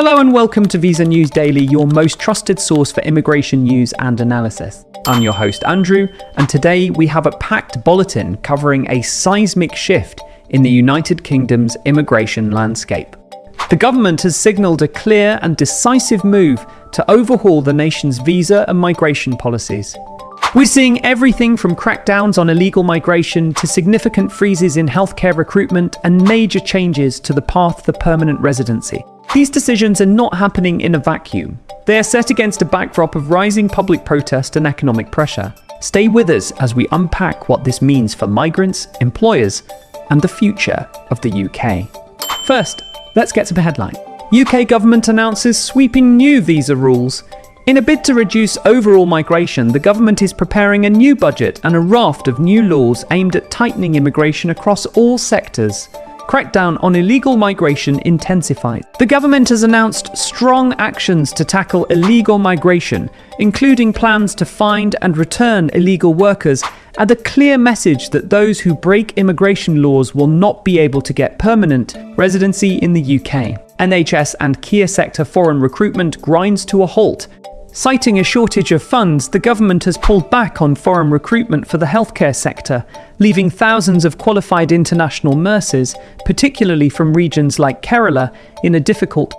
Hello and welcome to Visa News Daily, your most trusted source for immigration news and analysis. I'm your host Andrew, and today we have a packed bulletin covering a seismic shift in the United Kingdom's immigration landscape. The government has signalled a clear and decisive move to overhaul the nation's visa and migration policies. We're seeing everything from crackdowns on illegal migration to significant freezes in healthcare recruitment and major changes to the path to permanent residency. These decisions are not happening in a vacuum. They are set against a backdrop of rising public protest and economic pressure. Stay with us as we unpack what this means for migrants, employers, and the future of the UK. First, let's get to the headline. UK government announces sweeping new visa rules. In a bid to reduce overall migration, the government is preparing a new budget and a raft of new laws aimed at tightening immigration across all sectors. Crackdown on illegal migration intensified. The government has announced strong actions to tackle illegal migration, including plans to find and return illegal workers, and a clear message that those who break immigration laws will not be able to get permanent residency in the UK. NHS and care sector foreign recruitment grinds to a halt. Citing a shortage of funds, the government has pulled back on foreign recruitment for the healthcare sector, leaving thousands of qualified international nurses, particularly from regions like Kerala, in a difficult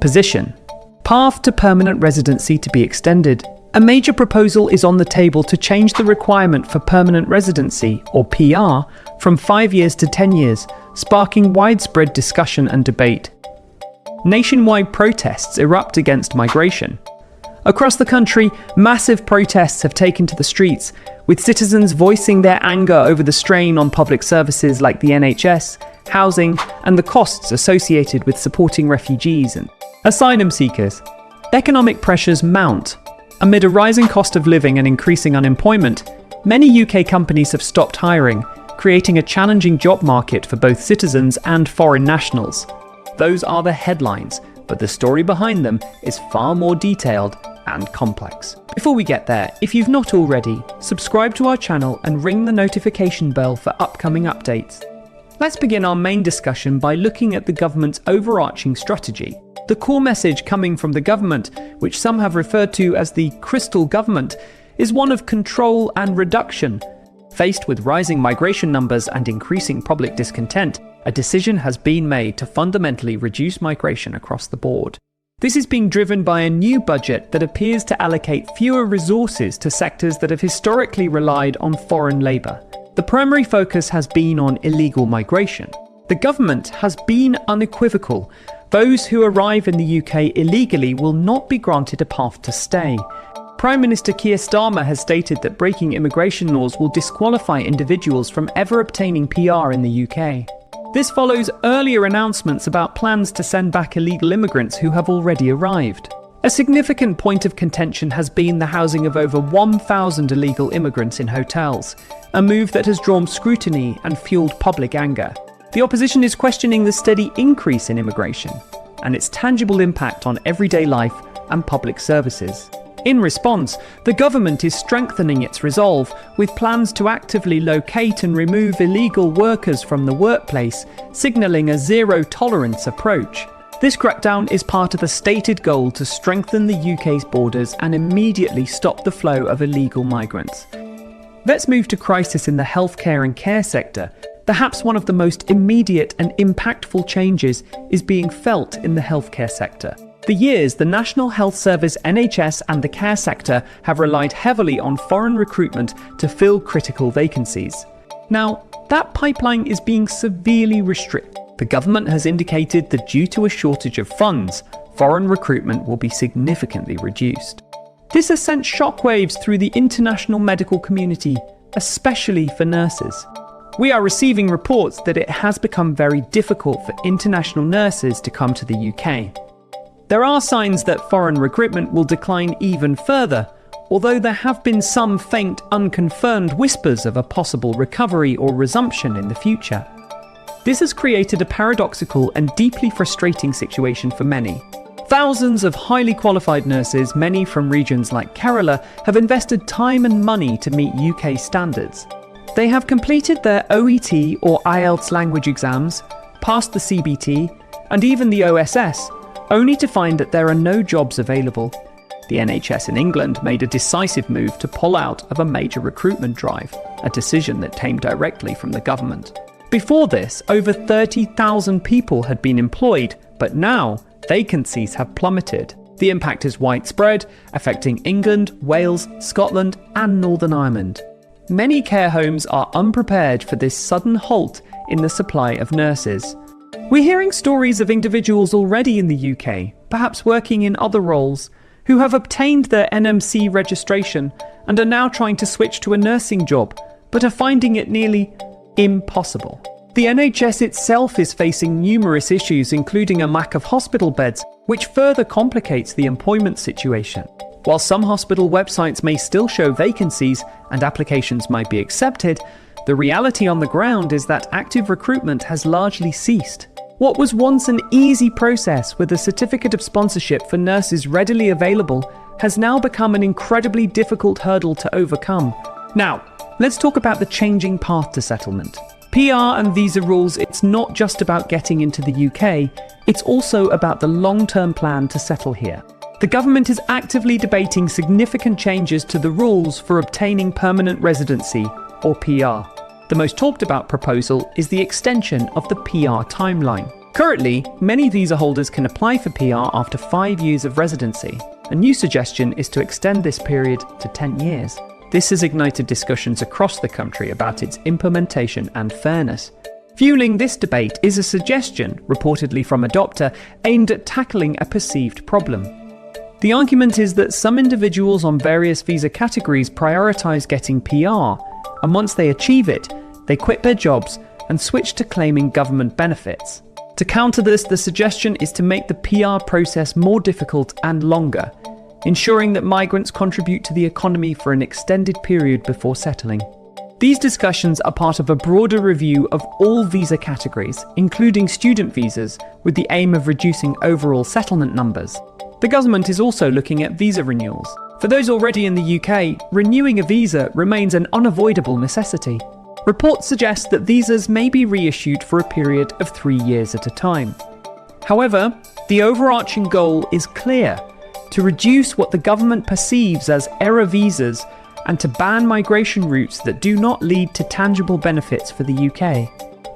position. Path to permanent residency to be extended. A major proposal is on the table to change the requirement for permanent residency, or PR, from 5 years to 10 years, sparking widespread discussion and debate. Nationwide protests erupt against migration. Across the country, massive protests have taken to the streets, with citizens voicing their anger over the strain on public services like the NHS, housing, and the costs associated with supporting refugees and asylum seekers. Economic pressures mount. Amid a rising cost of living and increasing unemployment, many UK companies have stopped hiring, creating a challenging job market for both citizens and foreign nationals. Those are the headlines, but the story behind them is far more detailed and complex. Before we get there, if you've not already, subscribe to our channel and ring the notification bell for upcoming updates. Let's begin our main discussion by looking at the government's overarching strategy. The core message coming from the government, which some have referred to as the Crystal Government, is one of control and reduction. Faced with rising migration numbers and increasing public discontent, a decision has been made to fundamentally reduce migration across the board. This is being driven by a new budget that appears to allocate fewer resources to sectors that have historically relied on foreign labour. The primary focus has been on illegal migration. The government has been unequivocal. Those who arrive in the UK illegally will not be granted a path to stay. Prime Minister Keir Starmer has stated that breaking immigration laws will disqualify individuals from ever obtaining PR in the UK. This follows earlier announcements about plans to send back illegal immigrants who have already arrived. A significant point of contention has been the housing of over 1,000 illegal immigrants in hotels, a move that has drawn scrutiny and fueled public anger. The opposition is questioning the steady increase in immigration and its tangible impact on everyday life and public services. In response, the government is strengthening its resolve with plans to actively locate and remove illegal workers from the workplace, signalling a zero-tolerance approach. This crackdown is part of a stated goal to strengthen the UK's borders and immediately stop the flow of illegal migrants. Let's move to crisis in the healthcare and care sector. Perhaps one of the most immediate and impactful changes is being felt in the healthcare sector. For years, the National Health Service, NHS, and the care sector have relied heavily on foreign recruitment to fill critical vacancies. Now, that pipeline is being severely restricted. The government has indicated that due to a shortage of funds, foreign recruitment will be significantly reduced. This has sent shockwaves through the international medical community, especially for nurses. We are receiving reports that it has become very difficult for international nurses to come to the UK. There are signs that foreign recruitment will decline even further, although there have been some faint, unconfirmed whispers of a possible recovery or resumption in the future. This has created a paradoxical and deeply frustrating situation for many. Thousands of highly qualified nurses, many from regions like Kerala, have invested time and money to meet UK standards. They have completed their OET or IELTS language exams, passed the CBT, and even the OSS, only to find that there are no jobs available. The NHS in England made a decisive move to pull out of a major recruitment drive, a decision that came directly from the government. Before this, over 30,000 people had been employed, but now vacancies have plummeted. The impact is widespread, affecting England, Wales, Scotland, and Northern Ireland. Many care homes are unprepared for this sudden halt in the supply of nurses. We're hearing stories of individuals already in the UK, perhaps working in other roles, who have obtained their NMC registration and are now trying to switch to a nursing job, but are finding it nearly impossible. The NHS itself is facing numerous issues, including a lack of hospital beds, which further complicates the employment situation. While some hospital websites may still show vacancies and applications might be accepted, the reality on the ground is that active recruitment has largely ceased. What was once an easy process with a certificate of sponsorship for nurses readily available has now become an incredibly difficult hurdle to overcome. Now, let's talk about the changing path to settlement. PR and visa rules, it's not just about getting into the UK, it's also about the long-term plan to settle here. The government is actively debating significant changes to the rules for obtaining permanent residency, or PR. The most talked about proposal is the extension of the PR timeline. Currently, many visa holders can apply for PR after 5 years of residency. A new suggestion is to extend this period to 10 years. This has ignited discussions across the country about its implementation and fairness. Fueling this debate is a suggestion, reportedly from a doctor, aimed at tackling a perceived problem. The argument is that some individuals on various visa categories prioritise getting PR, and once they achieve it, they quit their jobs and switch to claiming government benefits. To counter this, the suggestion is to make the PR process more difficult and longer, ensuring that migrants contribute to the economy for an extended period before settling. These discussions are part of a broader review of all visa categories, including student visas, with the aim of reducing overall settlement numbers. The government is also looking at visa renewals. For those already in the UK, renewing a visa remains an unavoidable necessity. Reports suggest that visas may be reissued for a period of 3 years at a time. However, the overarching goal is clear: to reduce what the government perceives as error visas and to ban migration routes that do not lead to tangible benefits for the UK.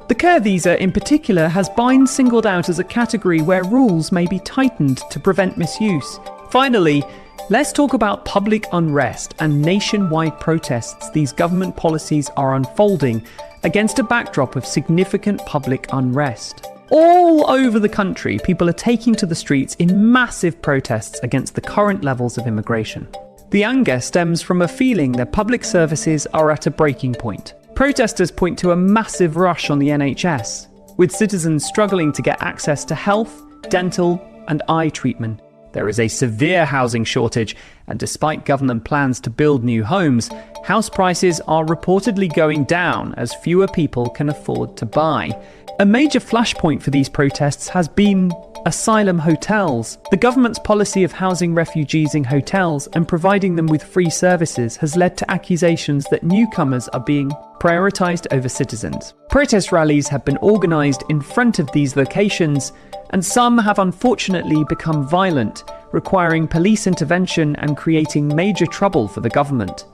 The care visa in particular has been singled out as a category where rules may be tightened to prevent misuse. Finally, let's talk about public unrest and nationwide protests these government policies are unfolding against a backdrop of significant public unrest. All over the country, people are taking to the streets in massive protests against the current levels of immigration. The anger stems from a feeling that public services are at a breaking point. Protesters point to a massive rush on the NHS, with citizens struggling to get access to health, dental, and eye treatment. There is a severe housing shortage, and despite government plans to build new homes, house prices are reportedly going down as fewer people can afford to buy. A major flashpoint for these protests has been asylum hotels. The government's policy of housing refugees in hotels and providing them with free services has led to accusations that newcomers are being prioritised over citizens. Protest rallies have been organised in front of these locations, and some have unfortunately become violent, requiring police intervention and creating major trouble for the government.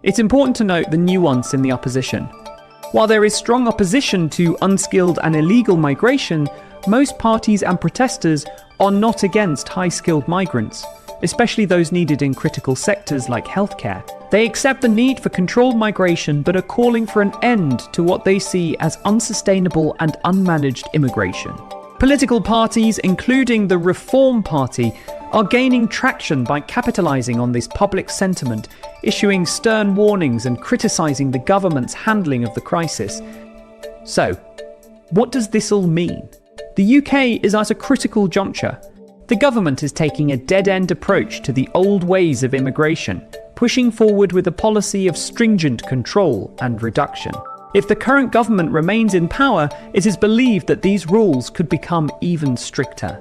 It's important to note the nuance in the opposition. While there is strong opposition to unskilled and illegal migration, most parties and protesters are not against high-skilled migrants, especially those needed in critical sectors like healthcare. They accept the need for controlled migration but are calling for an end to what they see as unsustainable and unmanaged immigration. Political parties, including the Reform Party, are gaining traction by capitalising on this public sentiment, issuing stern warnings and criticising the government's handling of the crisis. So, what does this all mean? The UK is at a critical juncture. The government is taking a dead-end approach to the old ways of immigration, pushing forward with a policy of stringent control and reduction. If the current government remains in power, it is believed that these rules could become even stricter.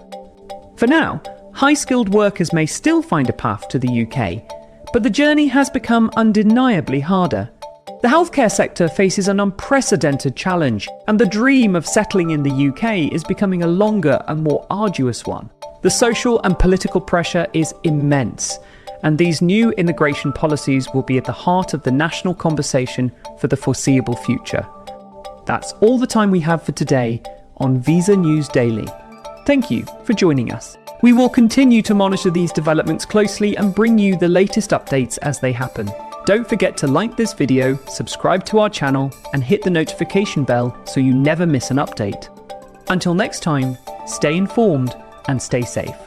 For now, high-skilled workers may still find a path to the UK, but the journey has become undeniably harder. The healthcare sector faces an unprecedented challenge, and the dream of settling in the UK is becoming a longer and more arduous one. The social and political pressure is immense, and these new immigration policies will be at the heart of the national conversation for the foreseeable future. That's all the time we have for today on Visa News Daily. Thank you for joining us. We will continue to monitor these developments closely and bring you the latest updates as they happen. Don't forget to like this video, subscribe to our channel, and hit the notification bell so you never miss an update. Until next time, stay informed and stay safe.